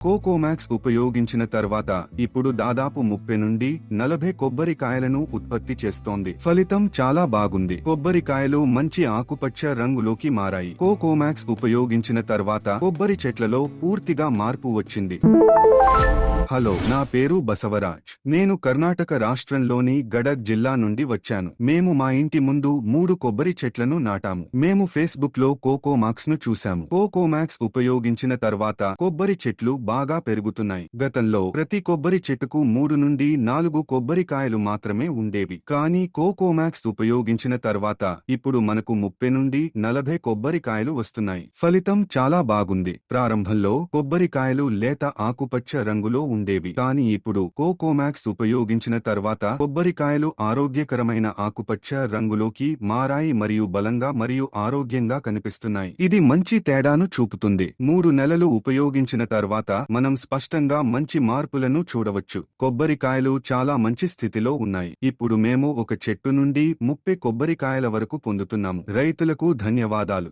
కోకోమాక్స్ ఉపయోగించిన తర్వాత ఇప్పుడు దాదాపు 30 నుండి 40 కొబ్బరికాయలను ఉత్పత్తి చేస్తోంది. ఫలితం చాలా బాగుంది. కొబ్బరికాయలు మంచి ఆకుపచ్చ రంగులోకి మారాయి. కోకోమాక్స్ ఉపయోగించిన తర్వాత కొబ్బరి చెట్లలో పూర్తిగా మార్పు వచ్చింది. హలో, నా పేరు బసవరాజ్. నేను కర్ణాటక రాష్ట్రంలోని గడక్ జిల్లా నుండి వచ్చాను. మేము మా ఇంటి ముందు 3 కొబ్బరి చెట్లను నాటాము. మేము ఫేస్బుక్ లో కోకోమాక్స్ ను చూశాము. కోకోమాక్స్ ఉపయోగించిన తర్వాత కొబ్బరి చెట్లు బాగా పెరుగుతున్నాయి. గతంలో ప్రతి కొబ్బరి చెట్టుకు 3 నుండి 4 కొబ్బరికాయలు మాత్రమే ఉండేవి. కానీ కోకోమాక్స్ ఉపయోగించిన తర్వాత ఇప్పుడు మనకు 30 నుండి 40 కొబ్బరికాయలు వస్తున్నాయి. ఫలితం చాలా బాగుంది. ప్రారంభంలో కొబ్బరికాయలు లేత ఆకుపచ్చ రంగులో ఉండేవి. కానీ ఇప్పుడు కోకోమాక్స్ ఉపయోగించిన తర్వాత కొబ్బరికాయలు ఆరోగ్యకరమైన ఆకుపచ్చ రంగులోకి మారాయి మరియు బలంగా మరియు ఆరోగ్యంగా కనిపిస్తున్నాయి. ఇది మంచి తేడాను చూపుతుంది. 3 నెలలు ఉపయోగించిన తర్వాత మనం స్పష్టంగా మంచి మార్పులను చూడవచ్చు. కొబ్బరికాయలు చాలా మంచి స్థితిలో ఉన్నాయి. ఇప్పుడు మేము ఒక చెట్టు నుండి 30 కొబ్బరికాయల వరకు పొందుతున్నాము. రైతులకు ధన్యవాదాలు.